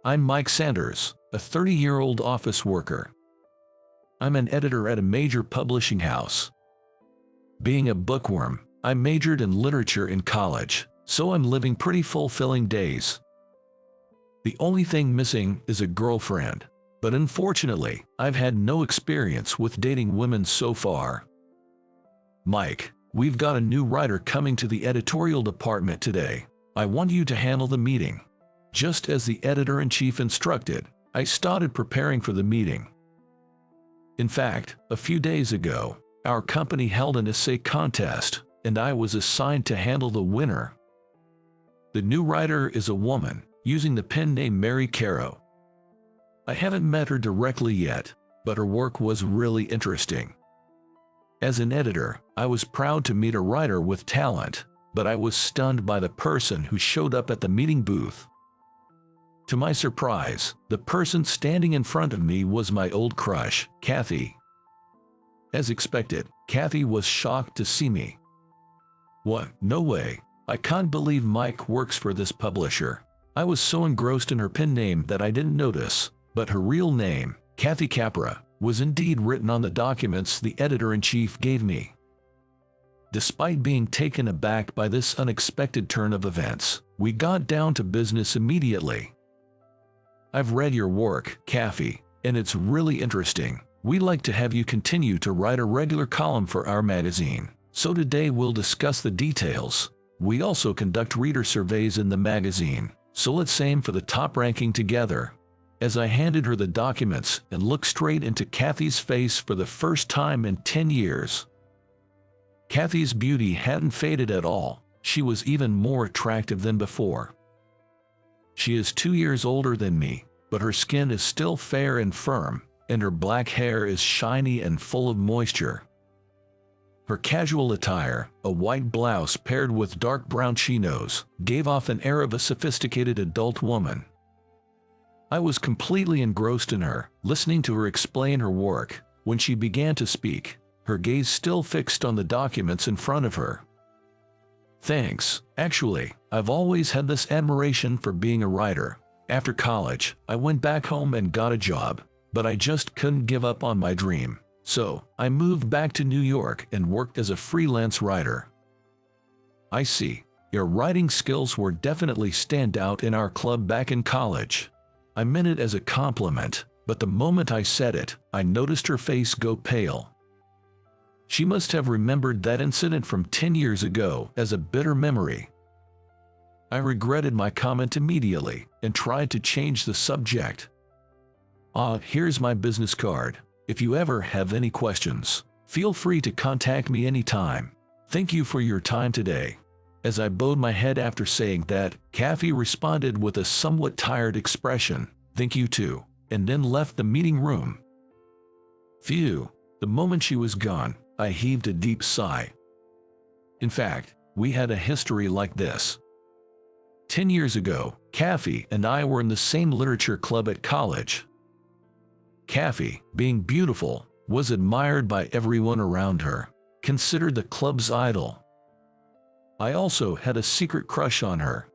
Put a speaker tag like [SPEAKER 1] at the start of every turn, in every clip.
[SPEAKER 1] I'm Mike Sanders, a 30-year-old office worker. I'm an editor at a major publishing house. Being a bookworm, I majored in literature in college, so I'm living pretty fulfilling days. The only thing missing is a girlfriend, but unfortunately, I've had no experience with dating women so far. Mike, we've got a new writer coming to the editorial department today. I want you to handle the meeting. Just as the editor-in-chief instructed, I started preparing for the meeting. In fact, a few days ago, our company held an essay contest, and I was assigned to handle the winner. The new writer is a woman, using the pen name Mary Caro. I haven't met her directly yet, but her work was really interesting. As an editor, I was proud to meet a writer with talent, but I was stunned by the person who showed up at the meeting booth. To my surprise, the person standing in front of me was my old crush, Kathy. As expected, Kathy was shocked to see me. "What? No way. I can't believe Mike works for this publisher." I was so engrossed in her pen name that I didn't notice, but her real name, Kathy Capra, was indeed written on the documents the editor-in-chief gave me. Despite being taken aback by this unexpected turn of events, we got down to business immediately. "I've read your work, Kathy, and it's really interesting. We'd like to have you continue to write a regular column for our magazine, so today we'll discuss the details. We also conduct reader surveys in the magazine, so let's aim for the top ranking together." As I handed her the documents and looked straight into Kathy's face for the first time in 10 years. Kathy's beauty hadn't faded at all. She was even more attractive than before. She is 2 years older than me, but her skin is still fair and firm, and her black hair is shiny and full of moisture. Her casual attire, a white blouse paired with dark brown chinos, gave off an air of a sophisticated adult woman. I was completely engrossed in her, listening to her explain her work. When she began to speak, her gaze still fixed on the documents in front of her. "Thanks. Actually, I've always had this admiration for being a writer. After college, I went back home and got a job, but I just couldn't give up on my dream. So, I moved back to New York and worked as a freelance writer." "I see. Your writing skills were definitely stand out in our club back in college." I meant it as a compliment, but the moment I said it, I noticed her face go pale. She must have remembered that incident from 10 years ago as a bitter memory. I regretted my comment immediately and tried to change the subject. Here's my business card. If you ever have any questions, feel free to contact me anytime. Thank you for your time today." As I bowed my head after saying that, Kathy responded with a somewhat tired expression, "Thank you too," and then left the meeting room. Phew. The moment she was gone, I heaved a deep sigh. In fact, we had a history like this. 10 years ago, Kathy and I were in the same literature club at college. Kathy, being beautiful, was admired by everyone around her, considered the club's idol. I also had a secret crush on her.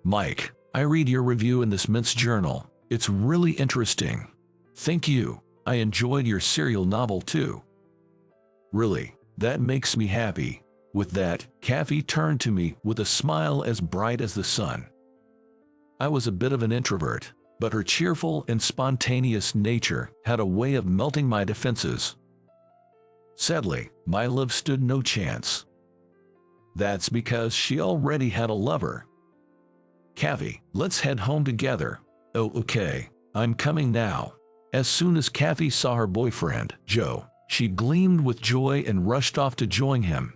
[SPEAKER 1] "Mike, I read your review in this men's journal. It's really interesting." "Thank you. I enjoyed your serial novel too." "Really, that makes me happy." With that, Kathy turned to me with a smile as bright as the sun. I was a bit of an introvert, but her cheerful and spontaneous nature had a way of melting my defenses. Sadly, my love stood no chance. That's because she already had a lover. "Kathy, let's head home together." "Oh, okay. I'm coming now." As soon as Kathy saw her boyfriend, Joe, she gleamed with joy and rushed off to join him.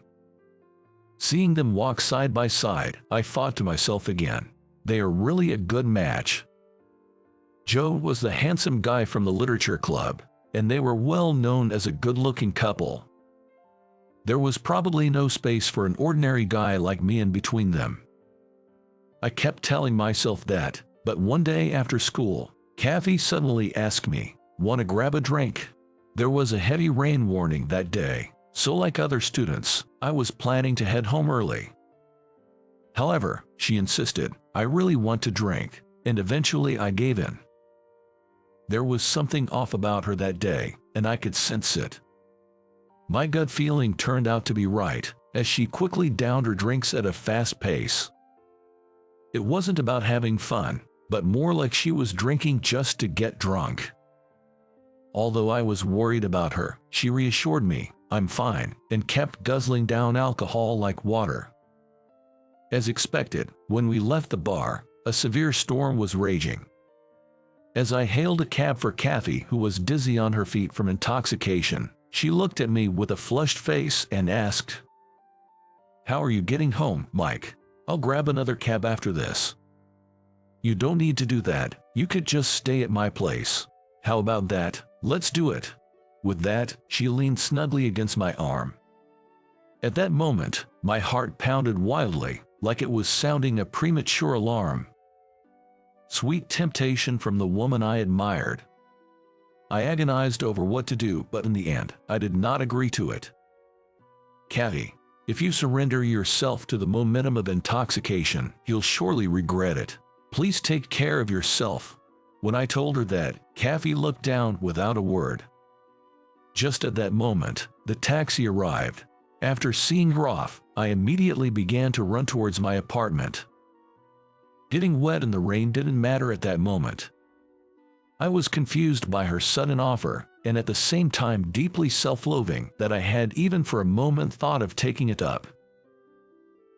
[SPEAKER 1] Seeing them walk side by side, I thought to myself again, they are really a good match. Joe was the handsome guy from the literature club, and they were well known as a good-looking couple. There was probably no space for an ordinary guy like me in between them. I kept telling myself that, but one day after school, Kathy suddenly asked me, "Want to grab a drink?" There was a heavy rain warning that day, so like other students, I was planning to head home early. However, she insisted, "I really want to drink." and eventually I gave in. There was something off about her that day, and I could sense it. My gut feeling turned out to be right, as she quickly downed her drinks at a fast pace. It wasn't about having fun, but more like she was drinking just to get drunk. Although I was worried about her, she reassured me, "I'm fine," and kept guzzling down alcohol like water. As expected, when we left the bar, a severe storm was raging. As I hailed a cab for Kathy, who was dizzy on her feet from intoxication, she looked at me with a flushed face and asked, "How are you getting home, Mike? I'll grab another cab after this." "You don't need to do that, you could just stay at my place." "How about that? Let's do it." With that, she leaned snugly against my arm. At that moment, my heart pounded wildly, like it was sounding a premature alarm. Sweet temptation from the woman I admired. I agonized over what to do, but in the end, I did not agree to it. "Kathy, if you surrender yourself to the momentum of intoxication, you'll surely regret it. Please take care of yourself." When I told her that, Kathy looked down without a word. Just at that moment, the taxi arrived. After seeing her off, I immediately began to run towards my apartment. Getting wet in the rain didn't matter at that moment. I was confused by her sudden offer, and at the same time deeply self-loathing that I had even for a moment thought of taking it up.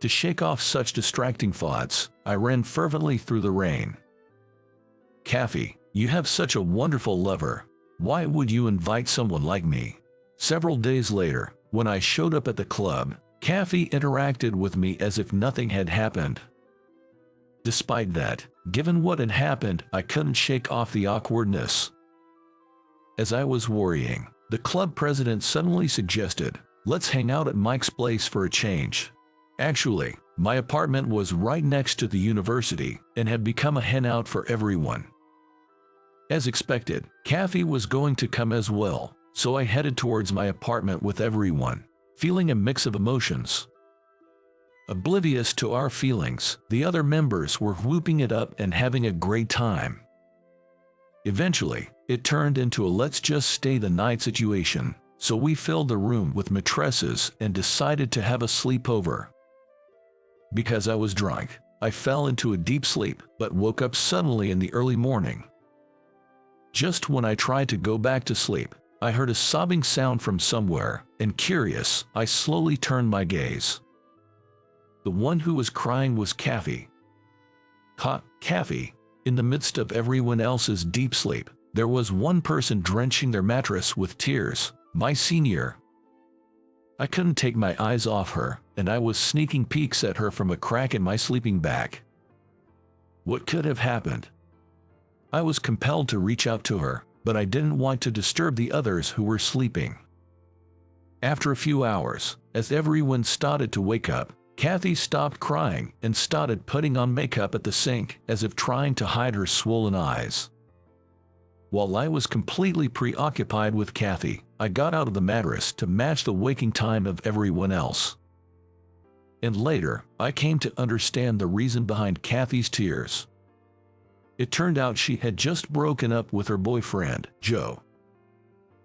[SPEAKER 1] To shake off such distracting thoughts, I ran fervently through the rain. "Kathy, you have such a wonderful lover. Why would you invite someone like me?" Several days later, when I showed up at the club, Kathy interacted with me as if nothing had happened. Despite that, given what had happened, I couldn't shake off the awkwardness. As I was worrying, the club president suddenly suggested, "Let's hang out at Mike's place for a change." Actually, my apartment was right next to the university and had become a hangout for everyone. As expected, Kathy was going to come as well, so I headed towards my apartment with everyone, feeling a mix of emotions. Oblivious to our feelings, the other members were whooping it up and having a great time. Eventually, it turned into a let's just stay the night situation, so we filled the room with mattresses and decided to have a sleepover. Because I was drunk, I fell into a deep sleep but woke up suddenly in the early morning. Just when I tried to go back to sleep, I heard a sobbing sound from somewhere, and curious, I slowly turned my gaze. The one who was crying was Kathy. Kathy. In the midst of everyone else's deep sleep, there was one person drenching their mattress with tears, my senior. I couldn't take my eyes off her, and I was sneaking peeks at her from a crack in my sleeping bag. What could have happened? I was compelled to reach out to her, but I didn't want to disturb the others who were sleeping. After a few hours, as everyone started to wake up, Kathy stopped crying and started putting on makeup at the sink as if trying to hide her swollen eyes. While I was completely preoccupied with Kathy, I got out of the mattress to match the waking time of everyone else. And later, I came to understand the reason behind Kathy's tears. It turned out she had just broken up with her boyfriend, Joe.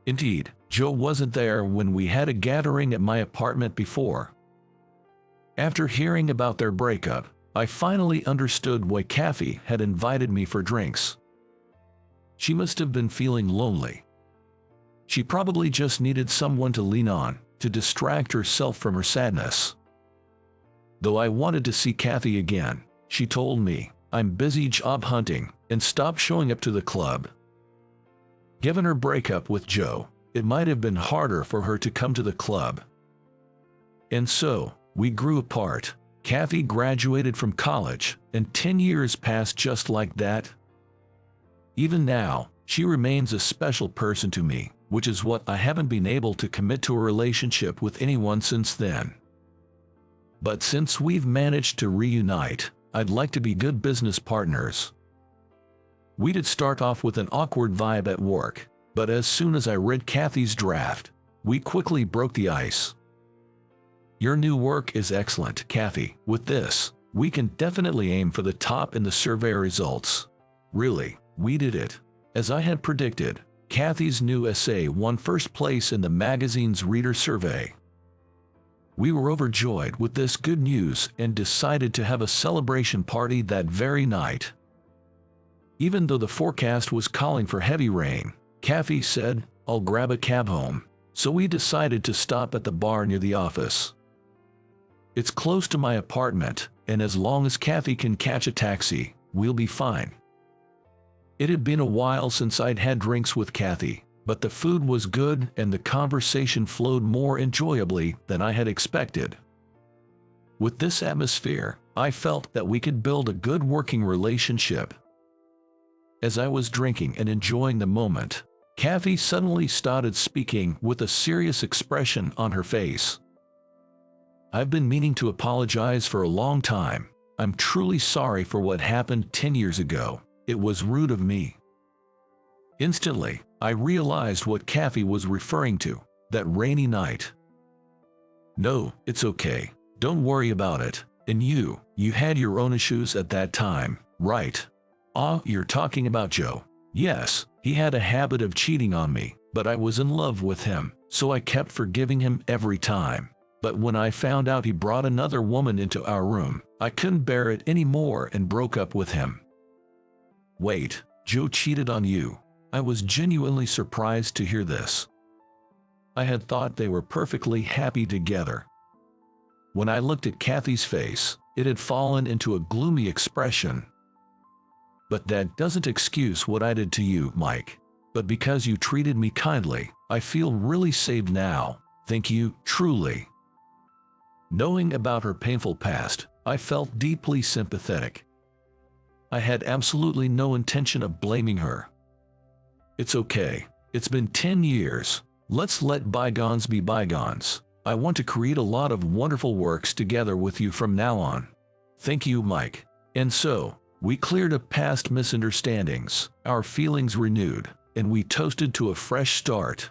[SPEAKER 1] Indeed, Joe wasn't there when we had a gathering at my apartment before. After hearing about their breakup, I finally understood why Kathy had invited me for drinks. She must have been feeling lonely. She probably just needed someone to lean on, to distract herself from her sadness. Though I wanted to see Kathy again, she told me, "I'm busy job hunting," and stopped showing up to the club. Given her breakup with Joe, it might have been harder for her to come to the club. And so, we grew apart. Kathy graduated from college, and 10 years passed just like that. Even now, she remains a special person to me, which is what I haven't been able to commit to a relationship with anyone since then. But since we've managed to reunite, I'd like to be good business partners. We did start off with an awkward vibe at work, but as soon as I read Kathy's draft, we quickly broke the ice. "Your new work is excellent, Kathy. With this, we can definitely aim for the top in the survey results." Really, we did it. As I had predicted, Kathy's new essay won first place in the magazine's reader survey. We were overjoyed with this good news and decided to have a celebration party that very night. Even though the forecast was calling for heavy rain, Kathy said, "I'll grab a cab home." So we decided to stop at the bar near the office. It's close to my apartment, and as long as Kathy can catch a taxi, we'll be fine. It had been a while since I'd had drinks with Kathy, but the food was good and the conversation flowed more enjoyably than I had expected. With this atmosphere, I felt that we could build a good working relationship. As I was drinking and enjoying the moment, Kathy suddenly started speaking with a serious expression on her face. "I've been meaning to apologize for a long time. I'm truly sorry for what happened 10 years ago. It was rude of me." Instantly, I realized what Kathy was referring to, that rainy night. "No, it's okay. Don't worry about it. And you had your own issues at that time, right?" "Ah, you're talking about Joe." "Yes, he had a habit of cheating on me, but I was in love with him, so I kept forgiving him every time. But when I found out he brought another woman into our room, I couldn't bear it anymore and broke up with him." "Wait, Joe cheated on you?" I was genuinely surprised to hear this. I had thought they were perfectly happy together. When I looked at Kathy's face, it had fallen into a gloomy expression. "But that doesn't excuse what I did to you, Mike. But because you treated me kindly, I feel really saved now. Thank you, truly." Knowing about her painful past, I felt deeply sympathetic. I had absolutely no intention of blaming her. "It's okay. It's been 10 years. Let's let bygones be bygones. I want to create a lot of wonderful works together with you from now on." "Thank you, Mike." And so, we cleared up past misunderstandings, our feelings renewed, and we toasted to a fresh start.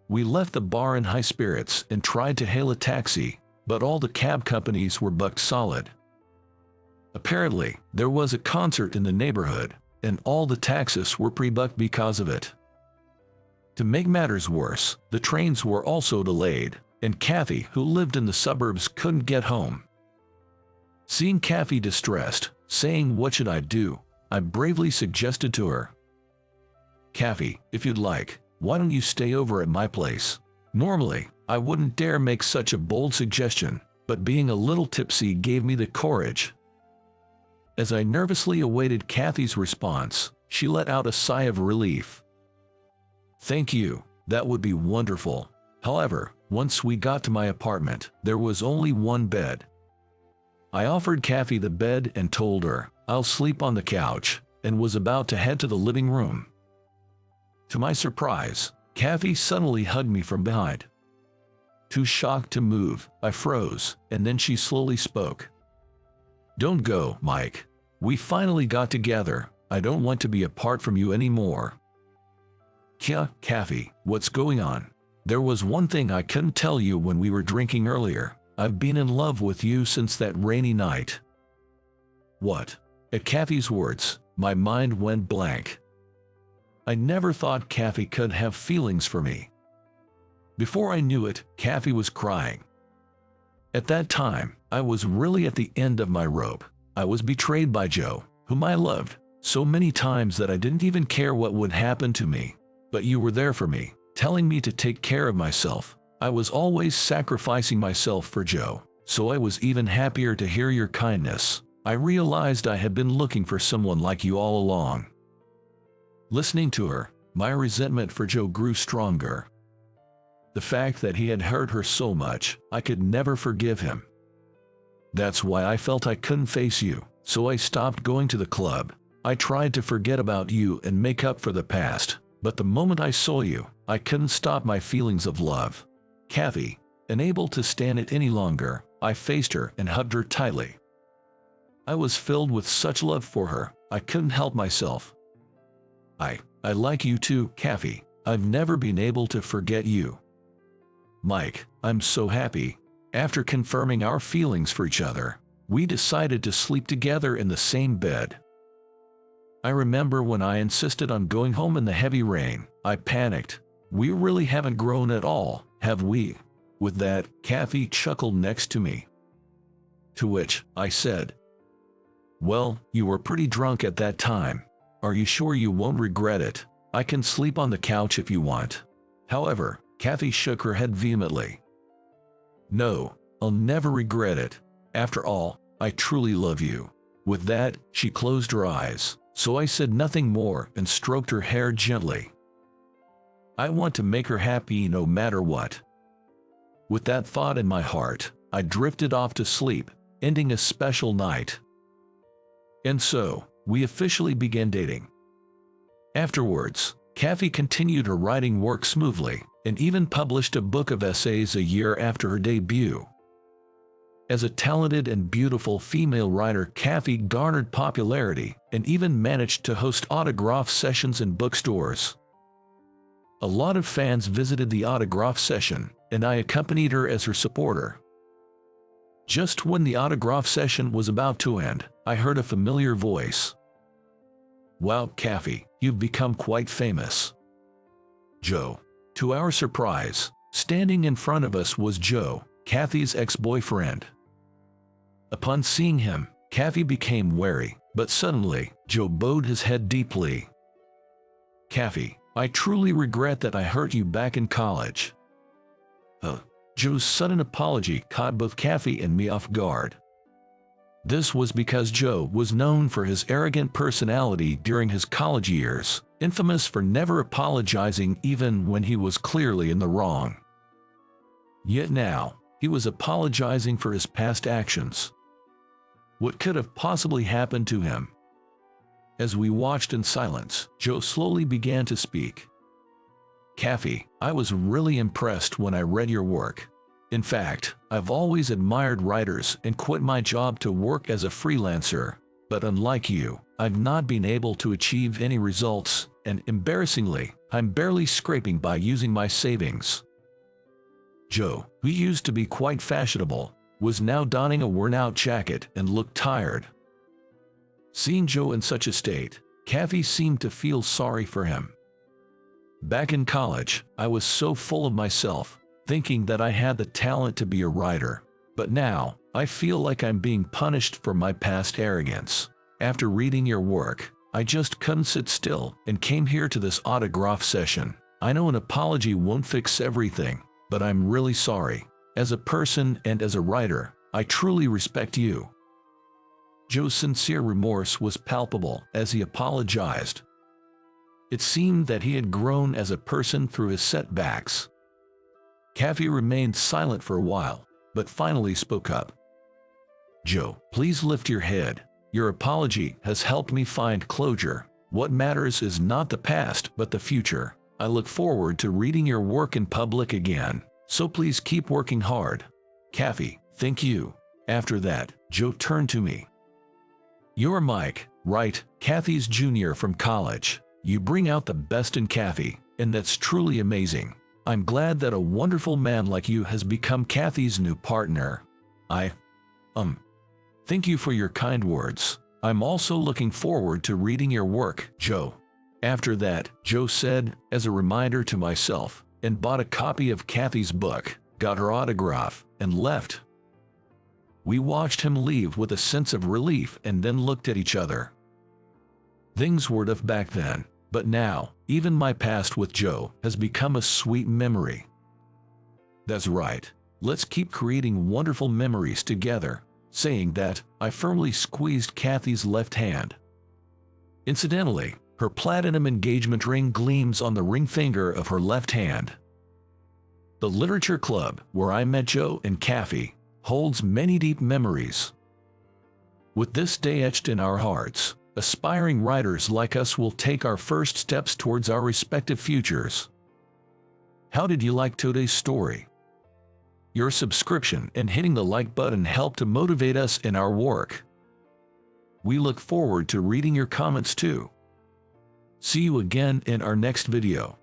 [SPEAKER 1] We left the bar in high spirits and tried to hail a taxi, but all the cab companies were booked solid. Apparently, there was a concert in the neighborhood, and all the taxis were pre-booked because of it. To make matters worse, the trains were also delayed, and Kathy, who lived in the suburbs, couldn't get home. Seeing Kathy distressed, saying, "What should I do?" I bravely suggested to her, "Kathy, if you'd like, why don't you stay over at my place?" Normally, I wouldn't dare make such a bold suggestion, but being a little tipsy gave me the courage. As I nervously awaited Kathy's response, she let out a sigh of relief. "Thank you, that would be wonderful." However, once we got to my apartment, there was only one bed. I offered Kathy the bed and told her, "I'll sleep on the couch," and was about to head to the living room. To my surprise, Kathy suddenly hugged me from behind. Too shocked to move, I froze, and then she slowly spoke. "Don't go, Mike. We finally got together. I don't want to be apart from you anymore." Kathy, what's going on?" "There was one thing I couldn't tell you when we were drinking earlier. I've been in love with you since that rainy night." "What?" At Kathy's words, my mind went blank. I never thought Kathy could have feelings for me. Before I knew it, Kathy was crying. At that time, I was really at the end of my rope. I was betrayed by Joe, whom I loved, so many times that I didn't even care what would happen to me. But you were there for me, telling me to take care of myself. I was always sacrificing myself for Joe, so I was even happier to hear your kindness. I realized I had been looking for someone like you all along." Listening to her, my resentment for Joe grew stronger. The fact that he had hurt her so much, I could never forgive him. That's why I felt I couldn't face you, so I stopped going to the club. I tried to forget about you and make up for the past, but the moment I saw you, I couldn't stop my feelings of love. Kathy, unable to stand it any longer, I faced her and hugged her tightly. I was filled with such love for her, I couldn't help myself. I like you too, Kathy. I've never been able to forget you. Mike, I'm so happy. After confirming our feelings for each other, we decided to sleep together in the same bed. I remember when I insisted on going home in the heavy rain. I panicked. We really haven't grown at all, have we? With that, Kathy chuckled next to me. To which I said, well, you were pretty drunk at that time. Are you sure you won't regret it? I can sleep on the couch if you want. However, Kathy shook her head vehemently. No, I'll never regret it. After all, I truly love you. With that, she closed her eyes, so I said nothing more and stroked her hair gently. I want to make her happy no matter what. With that thought in my heart, I drifted off to sleep, ending a special night. And so, we officially began dating. Afterwards, Kathy continued her writing work smoothly, and even published a book of essays a year after her debut. As a talented and beautiful female writer, Kathy garnered popularity and even managed to host autograph sessions in bookstores. A lot of fans visited the autograph session, and I accompanied her as her supporter. Just when the autograph session was about to end, I heard a familiar voice. Wow, Kathy, you've become quite famous. Joe. To our surprise, standing in front of us was Joe, Kathy's ex-boyfriend. Upon seeing him, Kathy became wary, but suddenly, Joe bowed his head deeply. Kathy, I truly regret that I hurt you back in college. Joe's sudden apology caught both Kathy and me off guard. This was because Joe was known for his arrogant personality during his college years, infamous for never apologizing even when he was clearly in the wrong. Yet now, he was apologizing for his past actions. What could have possibly happened to him? As we watched in silence, Joe slowly began to speak. Kathy, I was really impressed when I read your work. In fact, I've always admired writers and quit my job to work as a freelancer, but unlike you, I've not been able to achieve any results, and embarrassingly, I'm barely scraping by using my savings. Joe, who used to be quite fashionable, was now donning a worn-out jacket and looked tired. Seeing Joe in such a state, Kathy seemed to feel sorry for him. Back in college, I was so full of myself, thinking that I had the talent to be a writer, but now, I feel like I'm being punished for my past arrogance. After reading your work, I just couldn't sit still and came here to this autograph session. I know an apology won't fix everything, but I'm really sorry. As a person and as a writer, I truly respect you. Joe's sincere remorse was palpable as he apologized. It seemed that he had grown as a person through his setbacks. Kathy remained silent for a while, but finally spoke up. Joe, please lift your head. Your apology has helped me find closure. What matters is not the past, but the future. I look forward to reading your work in public again, so please keep working hard. Kathy, thank you. After that, Joe turned to me. You're Mike, right? Kathy's junior from college. You bring out the best in Kathy, and that's truly amazing. I'm glad that a wonderful man like you has become Kathy's new partner. Thank you for your kind words. I'm also looking forward to reading your work, Joe. After that, Joe said, as a reminder to myself, and bought a copy of Kathy's book, got her autograph, and left. We watched him leave with a sense of relief and then looked at each other. Things were tough back then, but now, even my past with Joe has become a sweet memory. That's right, let's keep creating wonderful memories together. Saying that, I firmly squeezed Kathy's left hand. Incidentally, her platinum engagement ring gleams on the ring finger of her left hand. The Literature Club, where I met Joe and Kathy, holds many deep memories. With this day etched in our hearts, aspiring writers like us will take our first steps towards our respective futures. How did you like today's story? Your subscription and hitting the like button help to motivate us in our work. We look forward to reading your comments too. See you again in our next video.